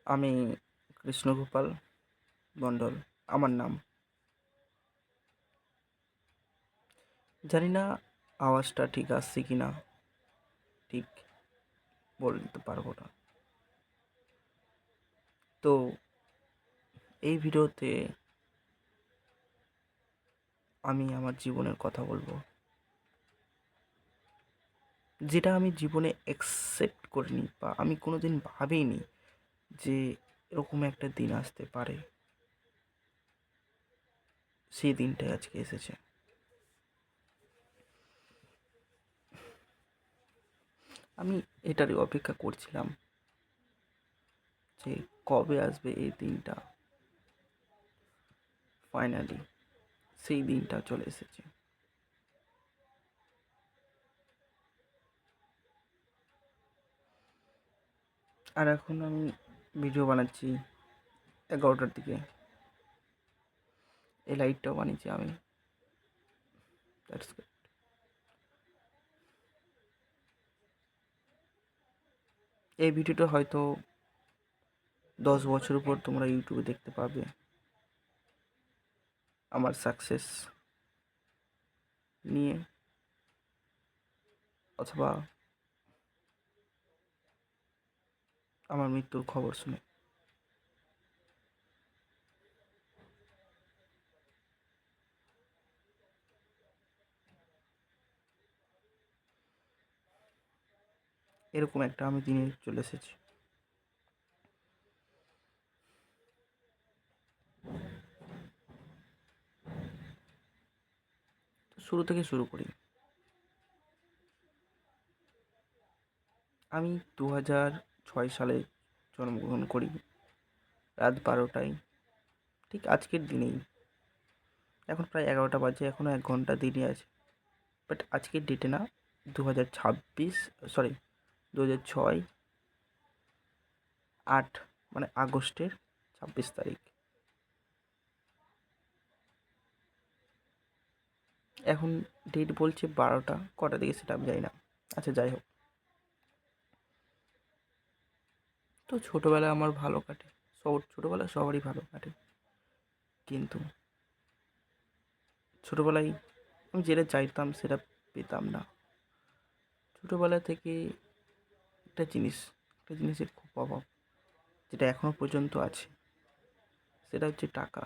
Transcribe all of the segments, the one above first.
আমি কৃষ্ণগোপাল মণ্ডল আমার নাম। জানি না আওয়াজটা ঠিক আসছে কি না, ঠিক বলতে পারবো না। তো এই ভিডিওতে আমি আমার জীবনের কথা বলবো, যেটা আমি জীবনে অ্যাকসেপ্ট করিনি বা আমি কোনোদিন ভাবিনি যে এরকম একটা দিন আসতে পারে। সেই দিনটাই আজকে এসেছে। আমি এটারই অপেক্ষা করছিলাম যে কবে আসবে এই দিনটা। ফাইনালি সেই দিনটা চলে এসেছে। আর এখন আমি ভিডিও বানাচ্ছি 11টার দিকে। এই লাইটটাও বানিয়েছি আমি। That's good. এই ভিডিওটা হয়তো 10 বছর পর তোমরা ইউটিউবে দেখতে পাবে। আমার সাকসেস নিয়ে, অথবা আমার মৃত্যুর খবর শুনে। এরকম একটা আমি দিনে চলে এসেছি। তো শুরু থেকে শুরু করি। আমি 2006 সালে জন্মগ্রহণ করি, রাত 12টায়, ঠিক আজকের দিনেই। এখন প্রায় 11টা বাজে, এখনও 1 ঘন্টা দেরি আছে। বাট আজকের ডেটে না, 2026, সরি, 2006 8 মানে আগস্টের 26 তারিখ। এখন ডেট বলছে 12টা, কটা দিকে সেটা আমি জানি না। আচ্ছা, যাই হোক। তো ছোটোবেলা আমার ভালো কাটে, ছোটোবেলা সবারই ভালো কাটে। কিন্তু ছোটোবেলায় আমি যেটা চাইতাম সেটা পেতাম না। ছোটোবেলা থেকে একটা জিনিসের খুব অভাব, যেটা এখনও পর্যন্ত আছে। সেটা হচ্ছে টাকা।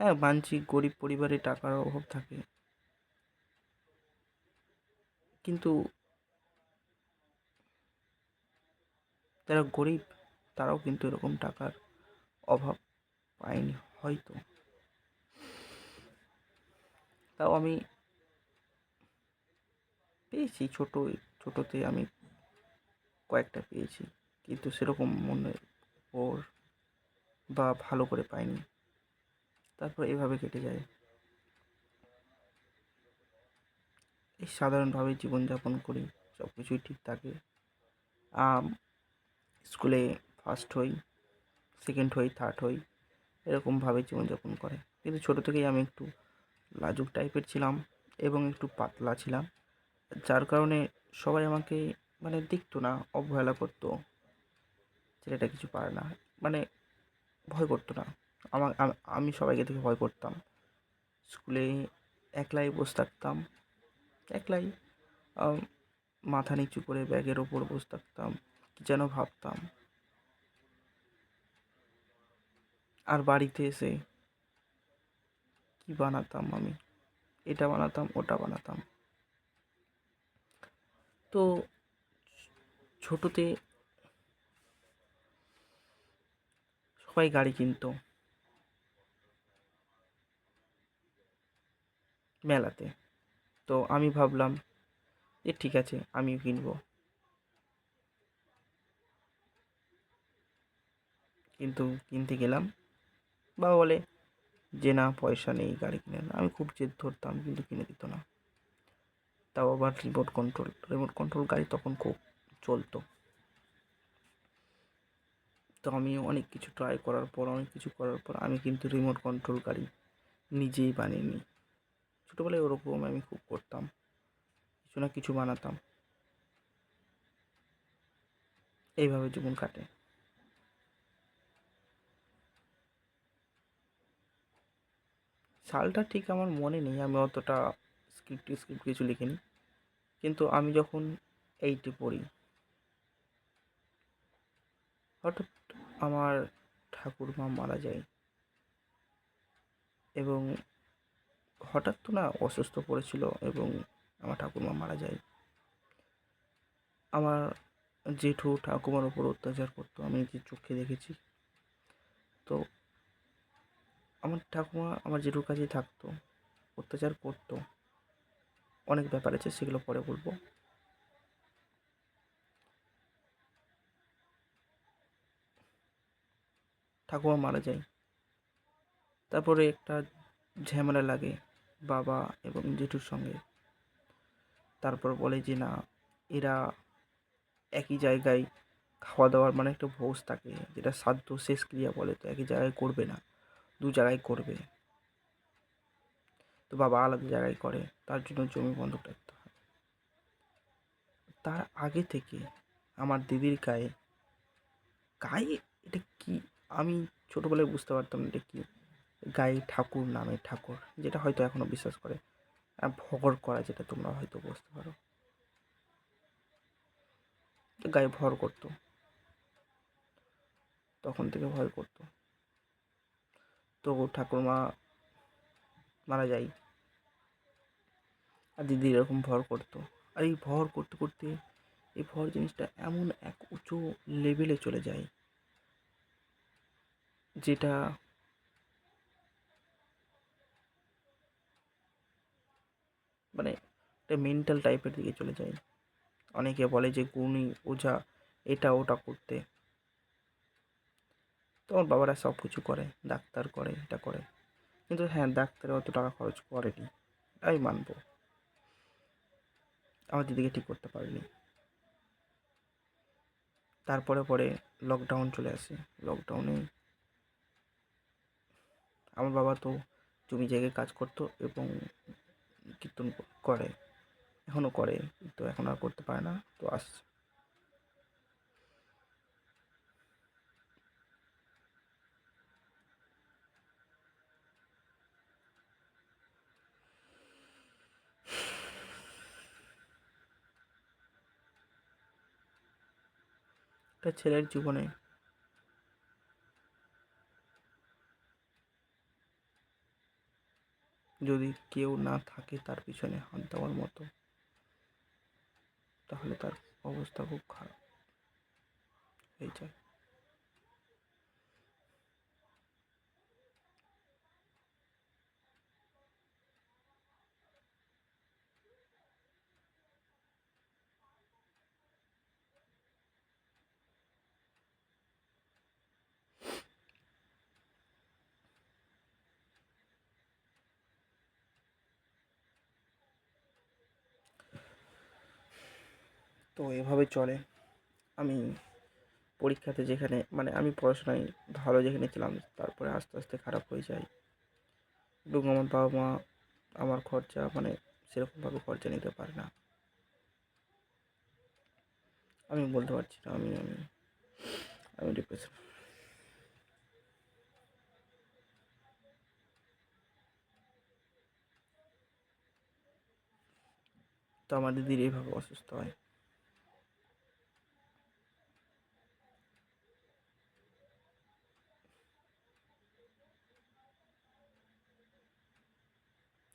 হ্যাঁ, মানছি গরিব পরিবারে টাকার অভাব থাকে, কিন্তু যারা গরিব তারাও কিন্তু এরকম টাকার অভাব পায়নি হয়তো। তাও আমি পেয়েছি, ছোটোতে আমি কয়েকটা পেয়েছি, কিন্তু সেরকম মনের ওর বা ভালো করে পাইনি। তারপর এভাবে কেটে যায়। এই সাধারণভাবে জীবনযাপন করি, সব কিছুই ঠিক থাকে। স্কুলে ফার্স্ট হই, সেকেন্ড হই, থার্ড হই, এরকমভাবে জীবনযাপন করে। কিন্তু ছোটো থেকেই আমি একটু লাজুক টাইপের ছিলাম এবং একটু পাতলা ছিলাম, যার কারণে সবাই আমাকে মানে দেখতো না, অবহেলা করতো। ছেলেটা কিছু পারে না, মানে ভয় করতো না। আমি সবাইকে দেখে ভয় করতাম। স্কুলে একলাই বসে থাকতাম, একলাই আম, মাথা নিচু করে ব্যাগের ওপর বসে থাকতাম, কি যেন ভাবতাম। আর বাড়িতে এসে কি বানাতাম আমি, এটা বানাতাম, ওটা বানাতাম। তো ছোটোতে সবাই গাড়ি কিনতো মেলাতে। তো আমি ভাবলাম যে ঠিক আছে, আমিও কিনবো। কিন্তু কিনতে গেলাম, বাবা বলে যে না, পয়সা নেই, গাড়ি কিনে না। আমি খুব জেদ ধরতাম, কিন্তু কিনে দিত না। তাও আবার রিমোট কন্ট্রোল গাড়ি তখন খুব চলতো। তো আমি অনেক কিছু করার পর আমি কিন্তু রিমোট কন্ট্রোল গাড়ি নিজেই বানিয়ে নিই। ছোটোবেলায় ওরকম আমি খুব করতাম, কিছু না কিছু বানাতাম। এইভাবে জীবন কাটে। সালটা ঠিক আমার মনে নেই, আমি অতটা স্ক্রিপ্ট কিছু লিখিনি। কিন্তু আমি যখন এইটে পড়ি, হঠাৎ আমার ঠাকুরমা মারা যায়। এবং হঠাৎ তো না, অসুস্থ পড়েছিল এবং আমার ঠাকুরমা মারা যায়। আমার জেঠু ঠাকুমার উপর অত্যাচার করতো, আমি নিজের চোখে দেখেছি। তো আমার ঠাকুমা আমার জেঠুর কাছেই থাকতো, অত্যাচার করতো। অনেক ব্যাপার আছে, সেগুলো পরে বলবো। ঠাকুমা মারা যায়, তারপরে একটা ঝামেলা লাগে বাবা এবং জেঠুর সঙ্গে। তারপর বলে যে না, এরা একই জায়গায় খাওয়া দাওয়ার মানে একটা ভোজ থাকে, যেটা শ্রাদ্ধ শেষ ক্রিয়া বলে, তো একই জায়গায় করবে না, দু জায়গায় করবে। তো বাবা আলাদা জায়গায় করে, তার জন্য জমি বন্ধক রাখতে হয়। তার আগে থেকে আমার দিদির গায়ে গায়ে এটা কি, আমি ছোটবেলায় বুঝতে পারতাম না এটা কি, গায়ে ঠাকুর নামে ঠাকুর, যেটা হয়তো এখনো বিশ্বাস করে। ভর করা, যেটা তোমরা হয়তো বুঝতে পারো, তো গায়ে ভর করতো, তখন থেকে ভয় করতো। তো ঠাকুরমা মারা যায়, আর দিদি এরকম ভর করতো। আর এই ভর করতে করতে এই ভর জিনিসটা এমন এক উঁচু লেভেলে চলে যায়, যেটা মানে একটা মেন্টাল টাইপের দিকে চলে যায়। অনেকে বলে যে গুণী ওঝা এটা ওটা করতে, তোমার বাবারা সব কিছু করে, ডাক্তার করে, এটা করে। কিন্তু হ্যাঁ, ডাক্তারে অত টাকা খরচ করেনি, আমি মানবো। আমার দিদিকে ঠিক করতে পারেনি। তারপরে পরে লকডাউন চলে আসে। লকডাউনে আমার বাবা তো জমি জায়গায় কাজ করতো এবং কীর্তন করে, এখনও করে, তো এখন আর করতে পারে না, তো আসছে। একটা ছেলের জীবনে যদি কেউ না থাকে তার পিছনে হাত দেওয়ার মতো, তাহলে তার অবস্থা খুব খারাপ হয়ে যায়। তো এভাবে চলে। আমি পরীক্ষাতে যেখানে মানে আমি পড়াশোনায় ভালো যেখানে ছিলাম, তারপরে আস্তে আস্তে খারাপ হয়ে যায়। এবং আমার বাবা মা আমার খরচা মানে সেরকমভাবে খরচা নিতে পারে না। আমি বলতে পারছি না, আমি আমি আমি ডিপ্রেশন। তো আমার দিদির এইভাবে অসুস্থ হয়।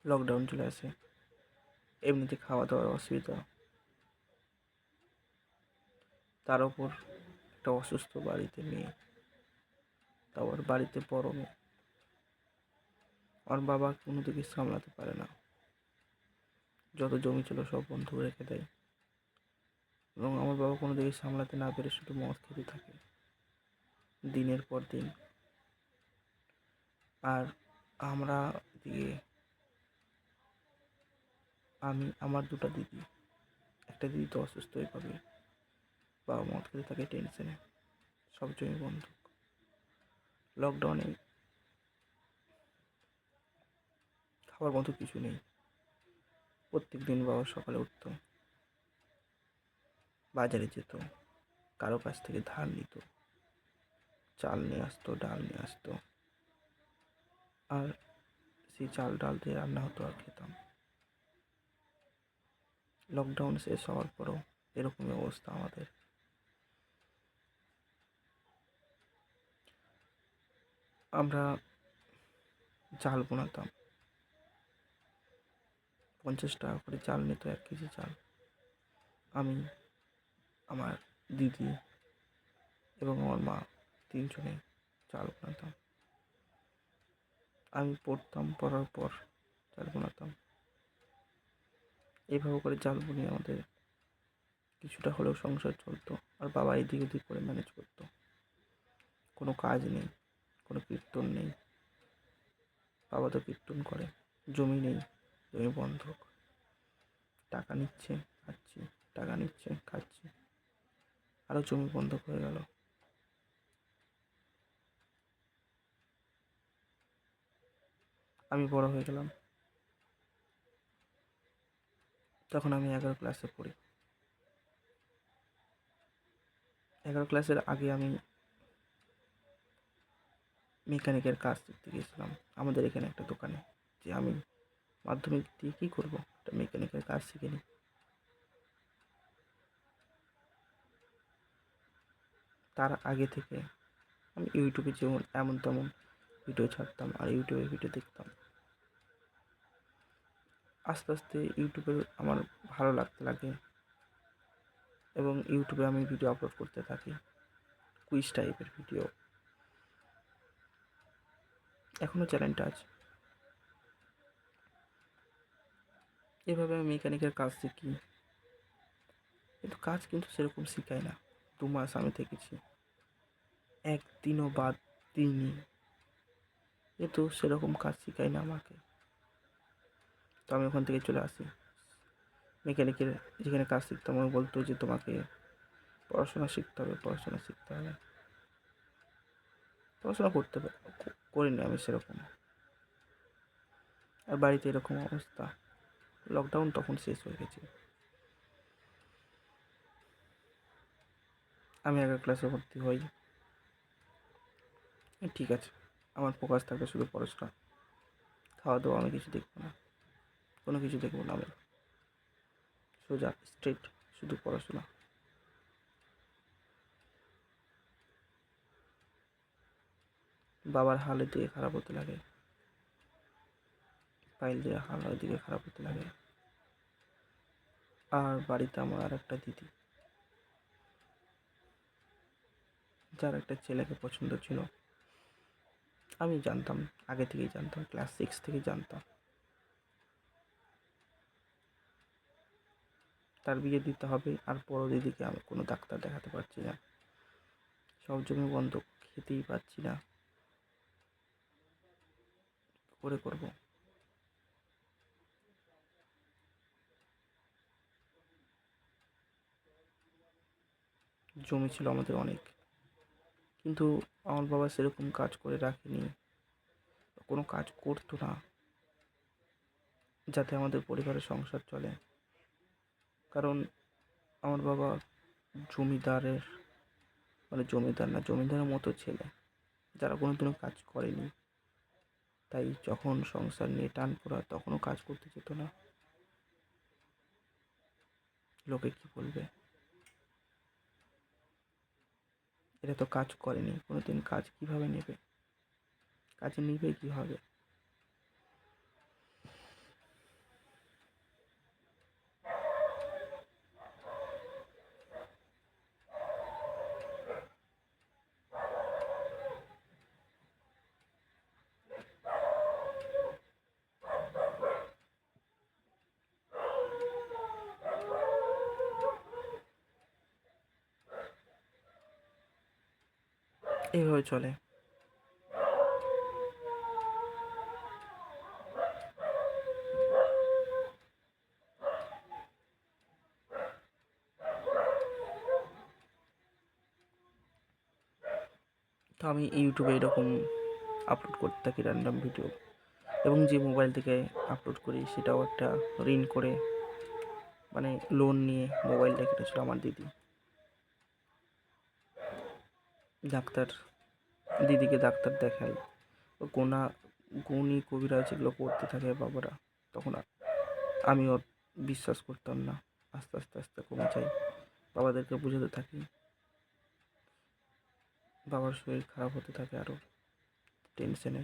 লকডাউন চলে আসে, এমনিতে খাওয়া দাওয়ার অসুবিধা, তার ওপর একটা অসুস্থ বাড়িতে মেয়ে, তারপর বাড়িতে বড় মেয়ে। আমার বাবা কোনো দিকে সামলাতে পারে না, যত জমি ছিল সব বন্ধক রেখে দেয়। এবং আমার বাবা কোনো দিকে সামলাতে না পেরে শুধু মদ খেতে থাকে দিনের পর দিন। আর আমরা এদিকে, আমি আমার দুটো দিদি, একটা দিদি তো অসুস্থ হয়ে পড়বে, বাবা মদ খেতে থাকে টেনশনে, সব জমি বন্ধক। লকডাউনে খাবার মতো কিছু নেই। প্রত্যেক দিন বাবা সকালে উঠতো, বাজারে যেত, কারো কাছ থেকে ধার নিত, চাল নিয়ে আসতো, ডাল নিয়ে আসতো, আর সেই চাল ডাল দিয়ে রান্না হতো আর খেতাম। লকডাউন শেষ হওয়ার পরও এরকমই অবস্থা আমাদের। আমরা চাল বোনাতাম, 50 টাকা করে চাল নিত 1 কেজি চাল। আমি, আমার দিদি এবং আমার মা তিনজনে চাল বোনাতাম। আমি পড়তাম, পড়ার পর চাল বোনাতাম। এইভাবে করে চাল বুনিয়ে আমাদের কিছুটা হলেও সংসার চলতো। আর বাবা এদিক ওদিক করে ম্যানেজ করতো। কোনো কাজ নেই, কোনো কীর্তন নেই, বাবা তো কীর্তন করে। জমি নেই, জমি বন্ধক, টাকা নিচ্ছে খাচ্ছি, টাকা নিচ্ছে খাচ্ছি, আরও জমি বন্ধক হয়ে গেল। আমি বড় হয়ে গেলাম, তখন আমি 11 ক্লাসে পড়ি। 11 ক্লাসের আগে আমি মেকানিকের কাজ শিখতে গিয়েছিলাম আমাদের এখানে একটা দোকানে, যে আমি মাধ্যমিক দিয়ে কী করবো, একটা মেকানিকের কাজ শিখে নিই। তার আগে থেকে আমি ইউটিউবে যেমন এমন তেমন ভিডিও ছাড়তাম আর ইউটিউবে ভিডিও দেখতাম। আস্তে আস্তে ইউটিউবে আমার ভালো লাগতে লাগে এবং ইউটিউবে আমি ভিডিও আপলোড করতে থাকি, কুইজ টাইপের ভিডিও। এখনও চ্যানেলটা আছে। এভাবে আমি মেকানিকের কাজ শিখি, কিন্তু কাজ কিন্তু সেরকম শেখায় না। 2 মাস আমি থেকেছি, একদিনও বাদ দিইনি, তো সেরকম কাজ শেখায় না আমাকে। তো আমি ওখান থেকে চলে আসি। মেকানিকের যেখানে কাজ শিখতাম আমি বলতো যে তোমাকে পড়াশোনা শিখতে হবে, পড়াশোনা শিখতে হবে। পড়াশোনা করিনি আমি সেরকম। আর বাড়িতে এরকম অবস্থা, লকডাউন তখন শেষ হয়ে গেছে। আমি 11 ক্লাসে ভর্তি হই। ঠিক আছে, আমার ফোকাস থাকবে শুধু পড়াশোনা, খাওয়া দাওয়া আমি কিছু দেখবো না, কোনো কিছু দেখবো না। আমি সোজা স্ট্রেট শুধু পড়াশোনা। বাবার হালের দিকে খারাপ হতে লাগে, পাইল দিয়ে হালের দিকে খারাপ হতে লাগে। আর বাড়িতে আমার আর একটা দিদি, যার একটা ছেলেকে পছন্দ ছিল। আমি জানতাম, আগে থেকেই জানতাম, ক্লাস 6 থেকেই জানতাম। তার বিয়ে দিতে হবে, আর বড় দিদিকে আমি কোনো ডাক্তার দেখাতে পারছি না, সব জমি বন্ধ, খেতেই পাচ্ছি না, করে করব। জমি ছিল আমাদের অনেক, কিন্তু আমার বাবা সেরকম কাজ করে রাখেনি, কোনো কাজ করতো না যাতে আমাদের পরিবারের সংসার চলে। কারণ আমার বাবা জমিদারের, মানে জমিদার না, জমিদারের মতো ছেলে, যারা কোনোদিনও কাজ করেনি। তাই যখন সংসার নিয়ে টান পড়া, তখনও কাজ করতে যেত না। লোকে কি বলবে, এরা তো কাজ করেনি কোনোদিন, কাজ কিভাবে নেবে, কাজে নিবে কীভাবে। এইভাবে চলে। তো আমি ইউটিউবে এরকম আপলোড করতে থাকি র্যান্ডম ভিডিও, এবং যে মোবাইল থেকে আপলোড করি সেটাও একটা ঋণ করে, মানে লোন নিয়ে মোবাইলটা কেটেছিল আমার দিদি। ডাক্তার দিদিকে ডাক্তার দেখাই, ও গুণী কবিরাজ এগুলো করতে থাকে বাবারা। তখন আমিও বিশ্বাস করতাম না, আস্তে আস্তে আস্তে কমে যাই। বাবাদেরকে বুঝাতে থাকি, বাবার শরীর খারাপ হতে থাকে আরও টেনশনে।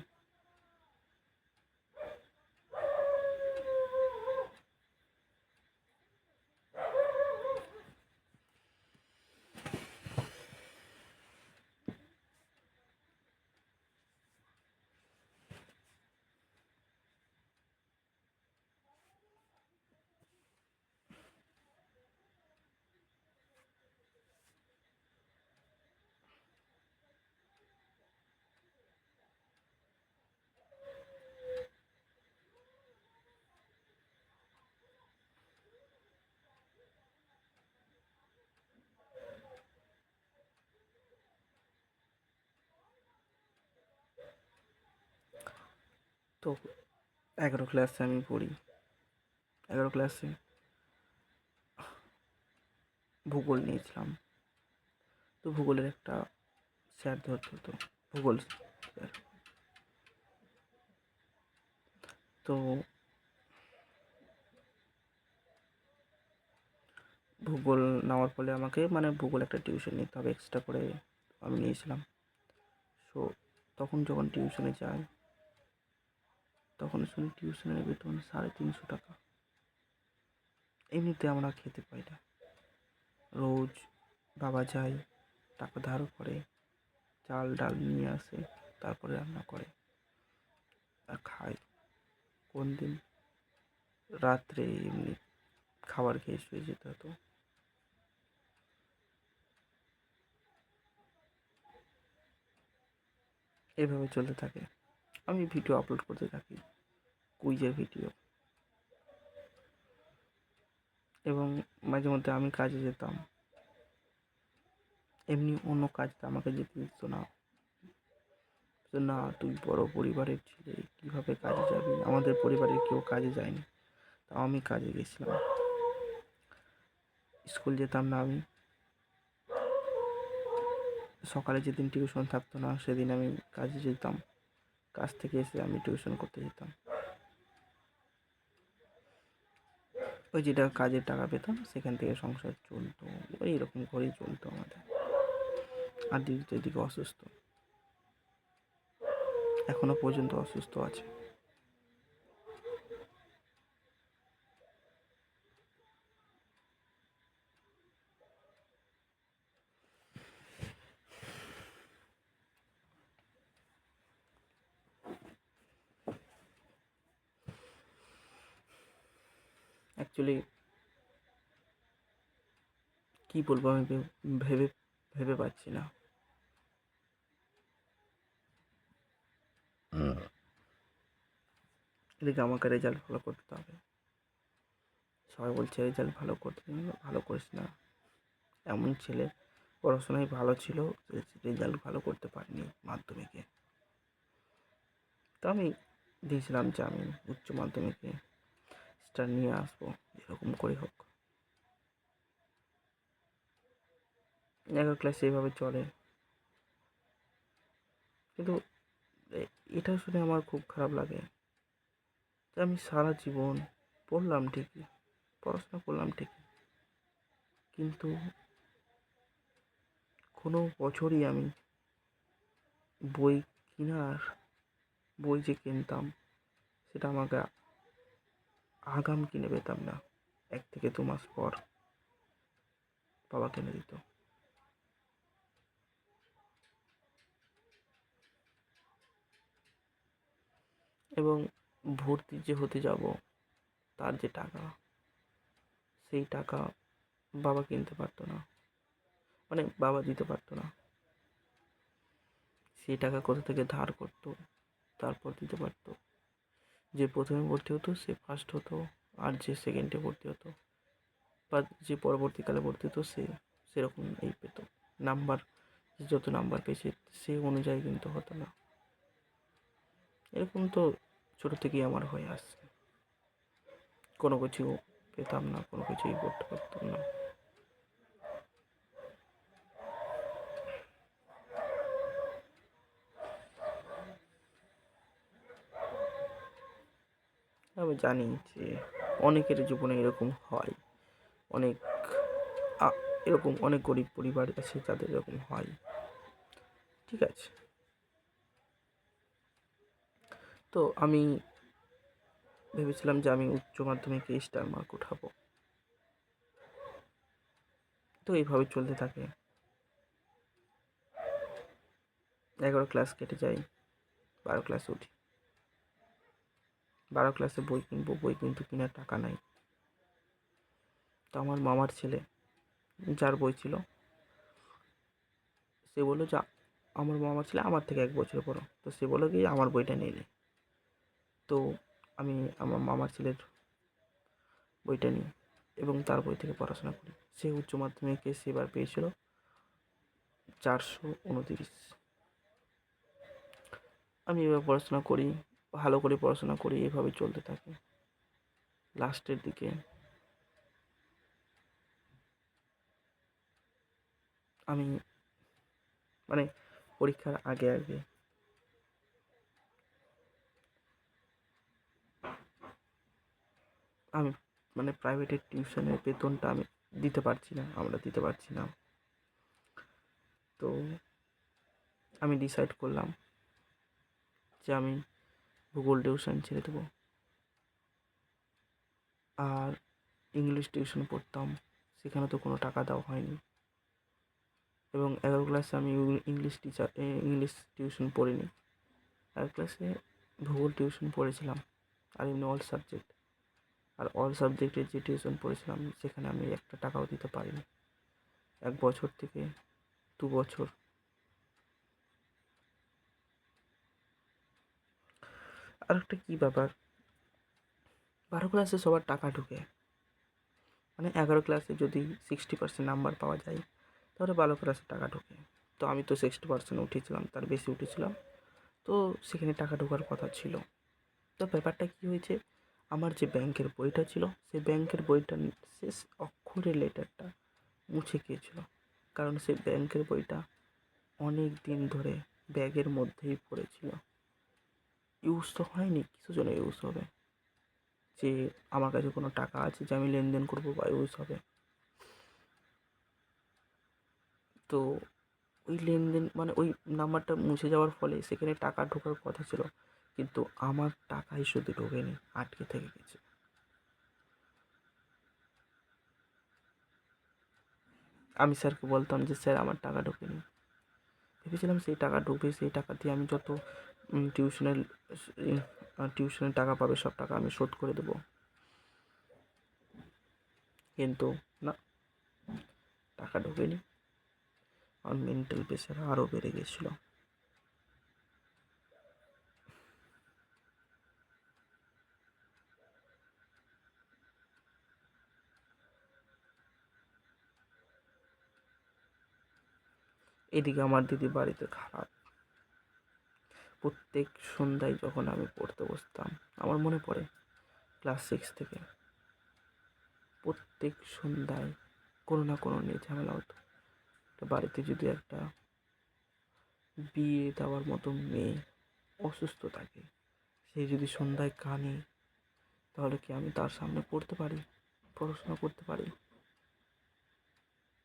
তো 11 ক্লাসে আমি পড়ি। 11 ক্লাসে ভূগোল নিয়েছিলাম। তো ভূগোলের একটা স্যার ধরতে হতো, ভূগোল স্যার। তো ভূগোল নেওয়ার ফলে আমাকে মানে ভূগোল একটা টিউশন নিতে হবে এক্সট্রা করে, আমি নিয়েছিলাম। সো তখন যখন টিউশনে যাই, তখন শুনি টিউশনের বেতন 350 টাকা। এমনিতে আমরা খেতে পাই না। রোজ বাবা যায়, টাকা ধার করে চাল ডাল নিয়ে আসে, তারপরে রান্না করে আর খাই। কোন দিন রাত্রে এমনি খাবার খেয়ে শুয়ে যেতে হতো। এভাবে চলতে থাকে। আমি ভিডিও আপলোড করতে থাকি, কুইজের ভিডিও। এবং মাঝে মধ্যে আমি কাজে যেতাম, এমনি অন্য কাজটা আমাকে যেতে দিত না। তো না, তুই বড় পরিবারের ছেলে, কীভাবে কাজে যাবি? আমাদের পরিবারের কেউ কাজে যায়নি, তাও আমি কাজে গেছিলাম। স্কুল যেতাম না আমি। সকালে যেদিন টিউশন থাকতো না সেদিন আমি কাজে যেতাম, কাজ থেকে এসে আমি টিউশন করতে যেতাম। ওই যেটা কাজের টাকা পেতাম সেখান থেকে সংসার চলতো, ওই এরকম করেই চলতো আমাদের। আর দিদি তো এদিকে অসুস্থ, এখনো পর্যন্ত অসুস্থ আছে। অ্যাকচুয়ালি কী বলবো আমি ভেবে ভেবে পাচ্ছি না। এদিকে আমাকে রেজাল্ট ভালো করতে হবে। সবাই বলছে রেজাল্ট ভালো করতে, ভালো করিস না। এমন ছেলে পড়াশোনায় ভালো ছিল, রেজাল্ট ভালো করতে পারিনি মাধ্যমিকে। তো আমি দিয়েছিলাম যে আমি উচ্চ মাধ্যমিকে স্টার নিয়ে আসবো, এরকম করে হোক। 11 ক্লাসে এইভাবে চলে। কিন্তু এটা শুনে আমার খুব খারাপ লাগে যে আমি সারা জীবন পড়লাম ঠিকই, পড়াশোনা করলাম ঠিকই, কিন্তু কোনো বছরই আমি বই কেনার, বই যে কিনতাম সেটা আমাকে আগাম কিনে পেতাম না। 1 থেকে 2 মাস পর বাবা কিনে দিত। এবং ভর্তি যে হতে যাব তার যে টাকা, সেই টাকা বাবা কিনতে পারতো না, মানে বাবা দিতে পারতো না। সেই টাকা কোথা থেকে ধার করতো, তারপর দিতে পারতো। যে প্রথমে ভর্তি হতো সে ফার্স্ট হতো, আর যে সেকেন্ডে ভর্তি হতো বা যে পরবর্তীকালে ভর্তি হতো সে সেরকম এই পেতো। নাম্বার, যত নাম্বার পেয়েছে সেই অনুযায়ী কিন্তু হতো না। এরকম তো ছোটো থেকেই আমার হয়ে আসছে। কোনো কিছু পেতাম না, কোনো কিছুই করতে পারতাম না। আমি জানি যে অনেকের জীবনে এরকম হয়, অনেক এরকম অনেক গরিব পরিবার আছে যাদের এরকম হয়, ঠিক আছে। তো আমি ভেবেছিলাম যে আমি উচ্চ মাধ্যমিকে স্টার মার্ক উঠাবো। তো এইভাবে চলতে থাকে, 11 ক্লাস কেটে যায়, 12 ক্লাসে উঠি। 12 ক্লাসে বই কিনবো, বই কিন্তু কেনার টাকা নাই। তো আমার মামার ছেলে, যার বই ছিল, সে বললো যে আমার মামার ছেলে আমার থেকে 1 বছর বড়, তো সে বললো কি আমার বইটা নিয়ে নে। তো আমি আমার মামার ছেলের বইটা নিই এবং তার বই থেকে পড়াশোনা করি। সে উচ্চ মাধ্যমিকে সেবার পেয়েছিল 429। আমি এবার পড়াশোনা করি, ভালো করে পড়াশোনা করি, এভাবে চলতে থাকে। লাস্টের দিকে আমি মানে পরীক্ষার আগে আগে আমি মানে প্রাইভেটের টিউশনের বেতনটা আমরা দিতে পারছি না। তো আমি ডিসাইড করলাম যে আমি ভূগোল টিউশন ছেড়ে দেবো আর ইংলিশ টিউশন পড়তাম, সেখানে তো কোনো টাকা দেওয়া হয়নি। এবং 11 ক্লাসে আমি ইংলিশ টিউশন পড়িনি, 11 ক্লাসে ভূগোল টিউশন পড়েছিলাম আর এমনি অল সাবজেক্ট। আর অল সাবজেক্টের যে টিউশন পড়েছিলাম সেখানে আমি একটা টাকাও দিতে পারিনি 1 বছর থেকে 2 বছর। আর একটা কী ব্যাপার, 12 ক্লাসে সবার টাকা ঢুকে, মানে 11 ক্লাসে যদি 60% নাম্বার পাওয়া যায় তাহলে 12 ক্লাসে টাকা ঢোকে। তো আমি তো 60% উঠেছিলাম, তার বেশি উঠেছিলাম, তো সেখানে টাকা ঢোকার কথা ছিল। তো ব্যাপারটা কী হয়েছে, আমার যে ব্যাংকের বইটা ছিল সেই ব্যাংকের বইটার শেষ অক্ষরের লেটারটা মুছে গিয়েছিল, কারণ সেই ব্যাংকের বইটা অনেক দিন ধরে ব্যাগের মধ্যেই পড়েছিল। ইউজ তো হয়নি, কিছু জন্য ইউজ হবে, যে আমার কাছে কোনো টাকা আছে যে আমি লেনদেন করবো বা ইউজ হবে। তো ওই লেনদেন মানে ওই নাম্বারটা মুছে যাওয়ার ফলে সেখানে টাকা ঢোকার কথা ছিল, কিন্তু আমার টাকাই শুধু ঢোকেনি, আটকে থেকে গেছে। আমি স্যারকে বলতাম যে স্যার আমার টাকা ঢোকেনি। ভেবেছিলাম সেই টাকা ঢুকবে, সেই টাকা দিয়ে আমি যত টিউশনের টিউশনের টাকা পাবে সব টাকা আমি শোধ করে দেবো, কিন্তু না, টাকা ঢোকেনি। আমার মেন্টাল প্রেশার আরও বেড়ে গেছিলো। এদিকে আমার দিদি বাড়িতে খারাপ। প্রত্যেক সন্ধ্যায় যখন আমি পড়তে বসতাম, আমার মনে পড়ে ক্লাস 6 থেকে প্রত্যেক সন্ধ্যায় কোনো না কোনো নিয়ে ঝামেলা হতো। তো বাড়িতে যদি একটা বিয়ে দেওয়ার মতো মেয়ে অসুস্থ থাকে, সে যদি সন্ধ্যায় কাঁদে, তাহলে কি আমি তার সামনে পড়তে পারি, পড়াশোনা করতে পারি?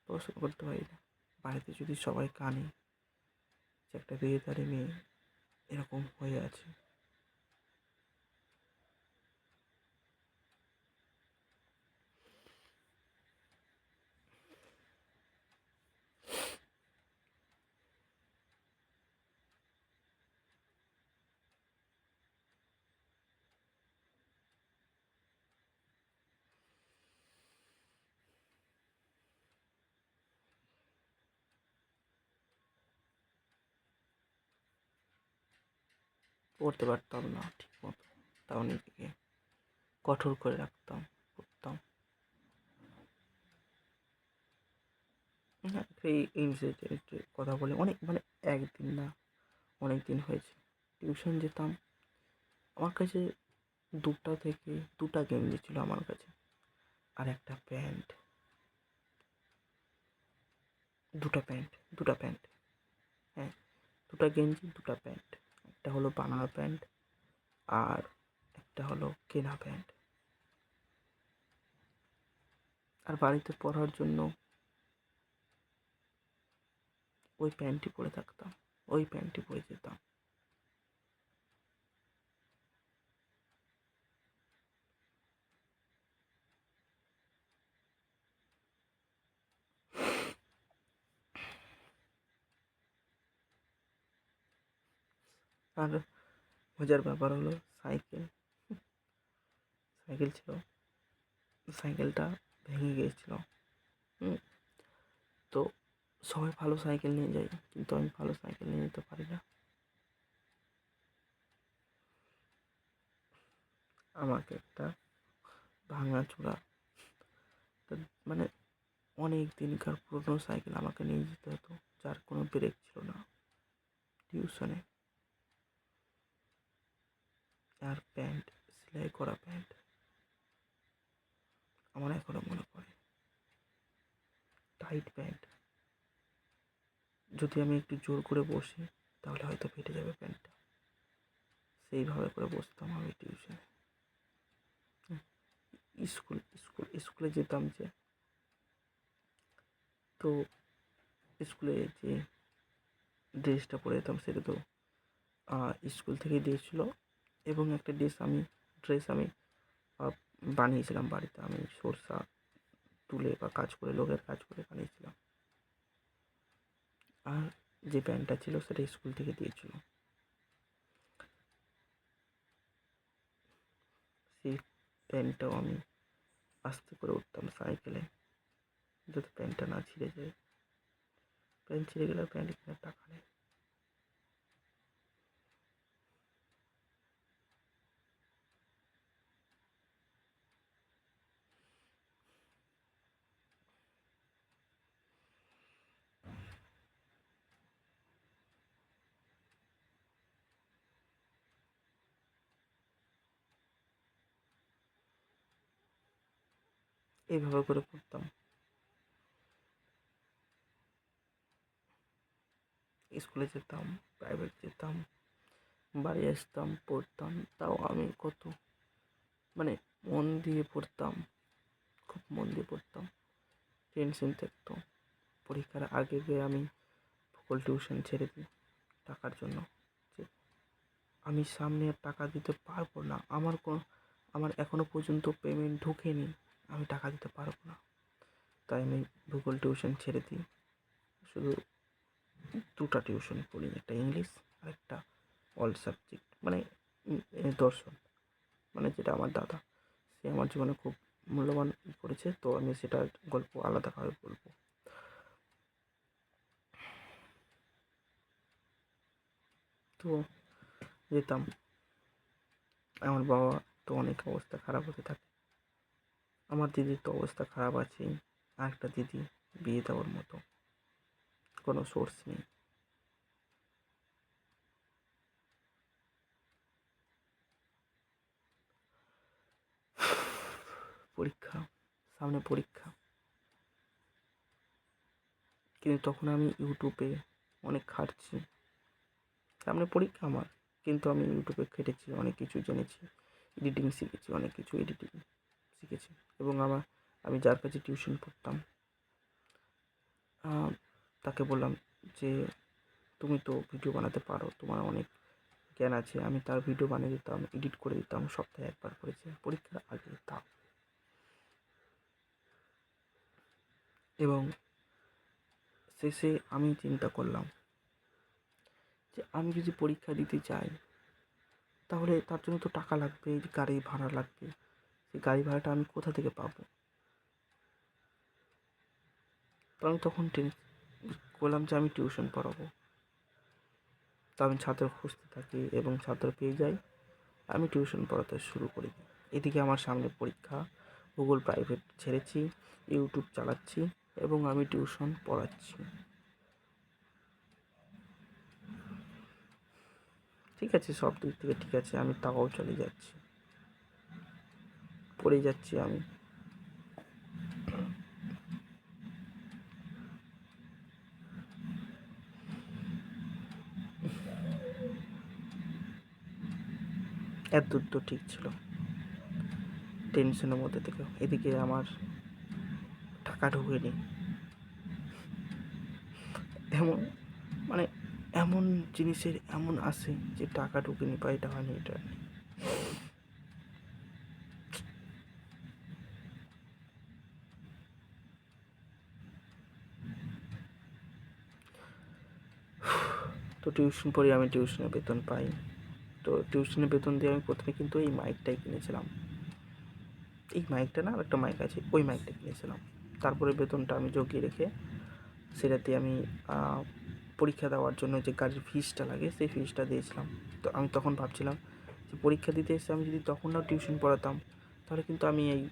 পড়াশোনা করতে পারি না। বাড়িতে যদি সবাই কাঁদে যে একটা বিয়েদারি মেয়ে এরকম হয়ে আছে, পড়তে পারতাম না ঠিক মতো, তাও নিজেকে কঠোর করে রাখতাম, পড়তাম। এই ইনসিডেন্টের কথা বলে অনেক মানে একদিন না, অনেক দিন হয়েছে। টিউশন যেতাম, আমার কাছে 2টা গেঞ্জি ছিল আমার কাছে, আর একটা প্যান্ট, 2টা প্যান্ট, হ্যাঁ, 2টা গেঞ্জি 2টা প্যান্ট। একটা হলো বানানো প্যান্ট আর একটা হলো কেনা প্যান্ট। আর বাড়িতে পরার জন্য ওই প্যান্টটি পরে থাকতাম, ওই প্যান্টটি পরে যেতাম। আর মজার ব্যাপার হলো সাইকেল, সাইকেল ছিল, সাইকেলটা ভেঙে গিয়েছিল। হুম, তো সবাই ভালো সাইকেল নিয়ে যায়, কিন্তু আমি ভালো সাইকেল নিয়ে যেতে পারি না। আমাকে একটা ভাঙাচোরা, মানে অনেক দিনকার পুরনো সাইকেল আমাকে নিয়ে যেতে হতো, যার কোনো ব্রেক ছিল না, টিউশনে। আর প্যান্ট, সেলাই করা প্যান্ট আমার এখনো মনে পড়ে। টাইট প্যান্ট, যদি আমি একটু জোর করে বসি তাহলে হয়তো ফেটে যাবে প্যান্টটা। সেইভাবে করে বসতাম আমি টিউশনে। স্কুলে যেতাম যে, তো স্কুলে যে ড্রেসটা পরে যেতাম সেটা তো স্কুল থেকেই দিয়েছিল। এবং একটা ড্রেস আমি বানিয়েছিলাম বাড়িতে। আমি সরষা তুলে বা কাজ করে, লোকের কাজ করে বানিয়েছিলাম। আর যে প্যান্টটা ছিল সেটা স্কুল থেকে দিয়েছিল। সেই প্যান্টটাও আমি আস্তে করে উঠতাম সাইকেলে, যাতে প্যান্টটা না ছিঁড়ে যায়। প্যান্ট ছিঁড়ে গেলে প্যান্ট কেনার টাকা নেই। এইভাবে করে পড়তাম। স্কুলে যেতাম, প্রাইভেট যেতাম, বাড়ি আসতাম, পড়তাম। তাও আমি কত মানে মন দিয়ে পড়তাম, খুব মন দিয়ে পড়তাম। টেনশন থাকতো। পরীক্ষার আগে গিয়ে আমি ভূগোল টিউশন ছেড়ে দিই টাকার জন্য, যে আমি সামনে আর টাকা দিতে পারবো না। আমার এখনো পর্যন্ত পেমেন্ট ঢোকেনি, আমি টাকা দিতে পারবো না। তাই আমি ভূগোল টিউশন ছেড়ে দিই। শুধু দুটো টিউশন পড়ি, একটা ইংলিশ আর একটা অল সাবজেক্ট, মানে দর্শন, মানে যেটা আমার দাদা, সে আমার জীবনে খুব মূল্যবান করেছে, তো আমি সেটার গল্প আলাদাভাবে বলবো। তো যেতাম। আমার বাবা তো অনেক অবস্থা খারাপ হতে থাকে। আমার দিদির তো অবস্থা খারাপ আছেই। আর একটা দিদি বিয়ে দেওয়ার মতো কোনো সোর্স নেই। পরীক্ষা, সামনে পরীক্ষা, কিন্তু তখন আমি ইউটিউবে অনেক খাটছি। সামনে পরীক্ষা আমার, কিন্তু আমি ইউটিউবে খেটেছি, অনেক কিছু জেনেছি, এডিটিং শিখেছি, অনেক কিছু এডিটিং শিখেছি। এবং আমি যার কাছে টিউশন পড়তাম, তাকে বললাম যে তুমি তো ভিডিও বানাতে পারো, তোমার অনেক জ্ঞান আছে। আমি তার ভিডিও বানিয়ে দিতাম, এডিট করে দিতাম, সপ্তাহে একবার করেছি পরীক্ষার আগে তাও। এবং শেষে আমি চিন্তা করলাম যে আমি যদি পরীক্ষা দিতে চাই তাহলে তার জন্য তো টাকা লাগবে, গাড়ি ভাড়া লাগবে। সেই গাড়ি ভাড়াটা আমি কোথা থেকে পাবো? তো আমি তখন বললাম যে আমি টিউশন পড়াবো। তো আমি ছাত্র খুঁজতে থাকি এবং ছাত্র পেয়ে যাই। আমি টিউশন পড়াতে শুরু করি। এদিকে আমার সামনে পরীক্ষা, গুগল প্রাইভেট ছেড়েছি, ইউটিউব চালাচ্ছি এবং আমি টিউশন পড়াচ্ছি। ঠিক আছে, সব দিক থেকে ঠিক আছে, আমি তাও চলে যাচ্ছি, পড়ে যাচ্ছি আমি। এত তো ঠিক ছিল। টেনশনের মধ্যে থেকে এদিকে আমার টাকা ঢোকেনি। এমন মানে এমন জিনিসের এমন আসে যে টাকা ঢোকেনি বা এটা হয়নি এটা হয়নি। তো টিউশন পড়ি, আমি টিউশনের বেতন পাই। তো টিউশনের বেতন দিয়ে আমি প্রথমে কিন্তু এই মাইকটাই কিনেছিলাম। এই মাইকটা না, আরেকটা মাইক আছে, ওই মাইকটা কিনেছিলাম। তারপরে বেতনটা আমি জগিয়ে রেখে সেটাতে আমি পরীক্ষা দেওয়ার জন্য যে গাড়ির ফিসটা লাগে সেই ফিসটা দিয়েছিলাম। তো আমি তখন ভাবছিলাম যে পরীক্ষা দিতে এসে আমি যদি তখন না টিউশন পড়াতাম তাহলে কিন্তু আমি এই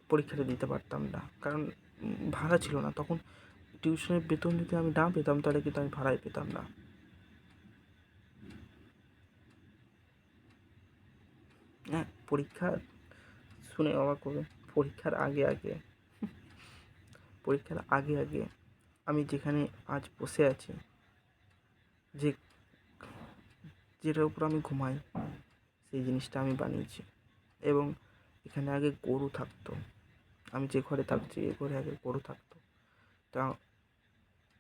পরীক্ষাটা দিতে পারতাম না, কারণ ভাড়া ছিল না তখন। টিউশনের বেতন যদি আমি না পেতাম তাহলে কিন্তু আমি ভাড়াই পেতাম না। হ্যাঁ, পরীক্ষা শুনে অবাক হবে। পরীক্ষার আগে আগে পরীক্ষার আগে আগে আমি যেখানে আজ বসে আছি, যে যেটার উপর আমি ঘুমাই, সেই জিনিসটা আমি বানিয়েছি। এবং এখানে আগে গরু থাকতো, আমি যে ঘরে থাকছি এ ঘরে আগে গরু থাকতো। তা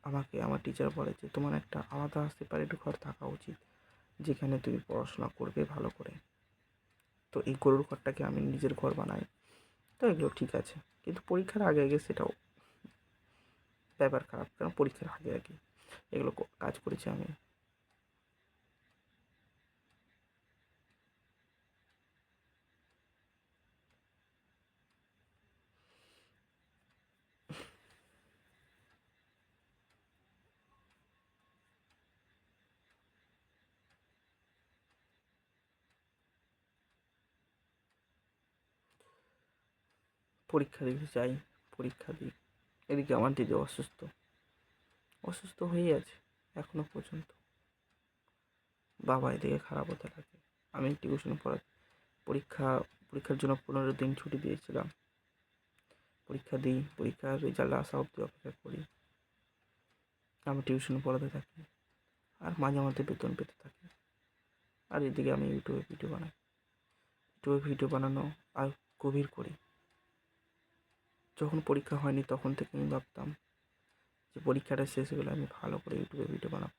আমাকে আমার টিচার বলে যে তোমার একটা আলাদা সেপারেট ঘর থাকা উচিত, যেখানে তুমি পড়াশোনা করবে ভালো করে। তো এই গরুর ঘরটাকে আমি নিজের ঘর বানাই। তো এগুলো ঠিক আছে, কিন্তু পরীক্ষার আগে আগে সেটাও ব্যাপার খারাপ, কারণ পরীক্ষার আগে আগে এগুলো কাজ করেছি আমি। পরীক্ষা দিতে যাই, পরীক্ষা দিই, এদিকে আমার দিদি অসুস্থ, অসুস্থ হয়েই আছে এখনো পর্যন্ত। বাবা এদিকে খারাপ হতে থাকে। আমি টিউশন পড়া পরীক্ষা পরীক্ষার জন্য 15 দিন ছুটি দিয়েছিলাম। পরীক্ষা দিই, পরীক্ষার রেজাল্ট আসা অবধি অপেক্ষা করি। আমি টিউশন পড়াতে থাকি আর মাঝে মধ্যে বেতন পেতে থাকি। আর এদিকে আমি ইউটিউবে ভিডিও বানাই। ইউটিউবে ভিডিও বানানো আর গভীর করি। যখন পরীক্ষা হয়নি তখন থেকে আমি ভাবতাম যে পরীক্ষাটা শেষ হলে আমি ভালো করে ইউটিউবে ভিডিও বানাবো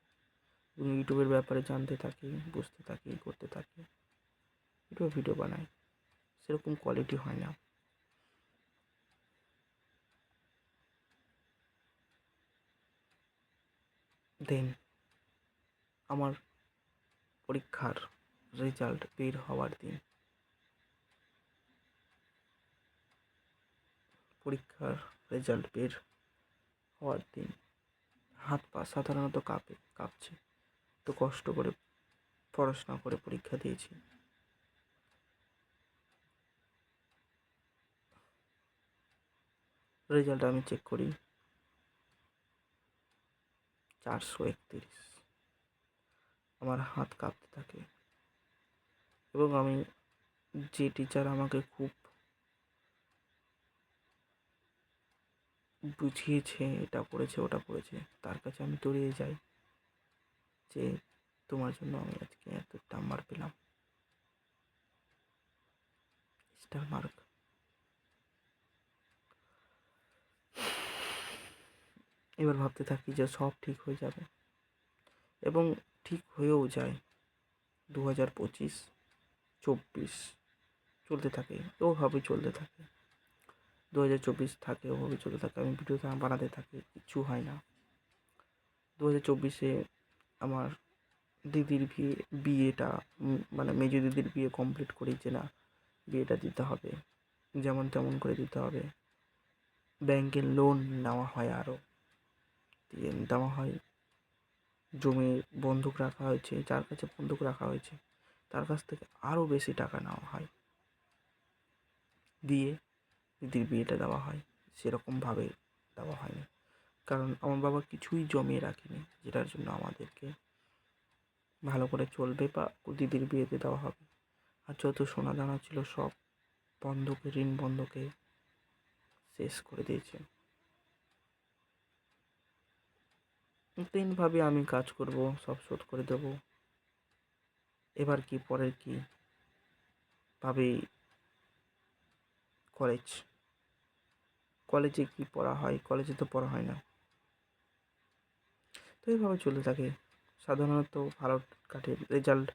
এবং ইউটিউবের ব্যাপারে জানতে থাকি, বুঝতে থাকি, করতে থাকি। ইউটিউবে ভিডিও বানাই, সেরকম কোয়ালিটি হয় না। দেন আমার পরীক্ষার রেজাল্ট বের হওয়ার দিন, পরীক্ষার রেজাল্ট বের হওয়ার দিন হাত পা সাধারণত কাঁপছে। তো কষ্ট করে পড়াশোনা করে পরীক্ষা দিয়েছি। রেজাল্ট আমি চেক করি, 431। আমার হাত কাঁপতে থাকে এবং আমি যে টিচার আমাকে খুব বুঝিয়েছে, এটা পড়েছে ওটা পড়েছে, তার কাছে আমি দৌড়িয়ে যাই যে তোমার জন্য আমি আজকে এত নাম্বার পেলাম, স্টার মার্ক। এবার ভাবতে থাকি যে সব ঠিক হয়ে যাবে এবং ঠিক হয়েও যায়। 2025, 24 চলতে থাকে, ওভাবে চলতে থাকে। 2024 থাকে, ওভাবে চলতে থাকে। আমি ভিডিও বানাতে থাকি, কিচ্ছু হয় না। 2024-এ আমার দিদির বিয়েটা মানে মেজো দিদির বিয়ে কমপ্লিট করি যে না, বিয়েটা দিতে হবে, যেমন তেমন করে দিতে হবে। ব্যাংকের লোন নেওয়া হয়, আরও দিয়ে দেওয়া হয়। জমি বন্ধক রাখা হয়েছে, যার কাছে বন্ধক রাখা হয়েছে তার কাছ থেকে আরও বেশি টাকা নেওয়া হয়, দিয়ে দিদির বিয়েটা দেওয়া হয়। সেরকমভাবে দেওয়া হয়নি, কারণ আমার বাবা কিছুই জমিয়ে রাখেনি যেটার জন্য আমাদেরকে ভালো করে চলবে বা দিদির বিয়েতে দেওয়া হবে। আর যত সোনা দানা ছিল সব বন্ধকে, ঋণ বন্ধকে শেষ করে দিয়েছে। তিনভাবে আমি কাজ করব, সব শোধ করে দেবো। এবার কি পরের কি ভাবে কলেজে কি পড়া হয়, কলেজে তো পড়া হয় না। তো এইভাবে চলতে থাকে। সাধারণত ভালো কাটে। রেজাল্ট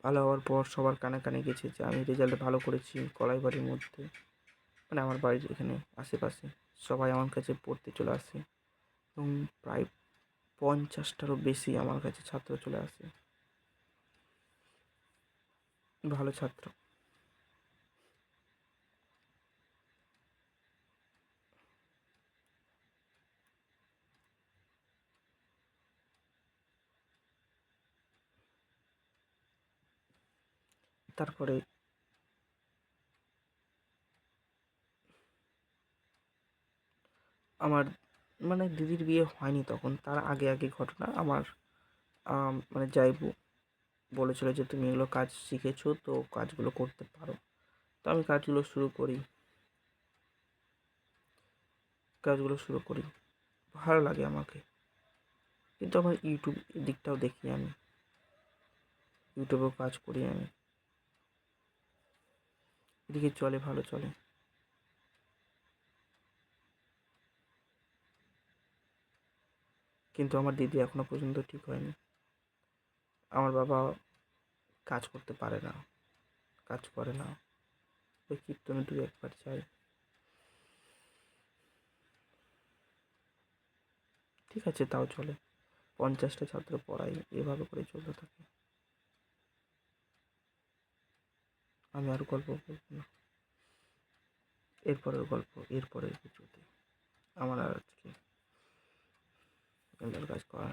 ভালো হওয়ার পর সবার কানে কানে গেছে যে আমি রেজাল্ট ভালো করেছি কলাইবাড়ির মধ্যে, মানে আমার বাড়ির এখানে আশেপাশে সবাই আমার কাছে পড়তে চলে আসে এবং প্রায় 50টারও বেশি আমার কাছে ছাত্র চলে আসে, ভালো ছাত্র। তারপরে আমার মানে দিদির বিয়ে হয়নি তখন, তার আগে আগে ঘটনা। আমার মানে যাইবু বলেছিল যে তুমি এগুলো কাজ শিখেছো তো কাজগুলো করতে পারো। তো আমি কাজগুলো শুরু করি। ভালো লাগে আমাকে, কিন্তু আমার ইউটিউব দিকটাও দেখি আমি, ইউটিউবেও কাজ করি আমি, এদিকে চলে, ভালো চলে। কিন্তু আমার দিদি এখনো পর্যন্ত ঠিক হয়নি। আমার বাবা কাজ করতে পারে না, কাজ করে না, ওই কীর্তনে দুই একবার যায়। ঠিক আছে, তাও চলে। 50টা ছাত্র পড়াই, এভাবে করে চলতে থাকে। আমি আর গল্প বলবো না, এরপরের কিছুতে আমার আর আজকে কাজ করা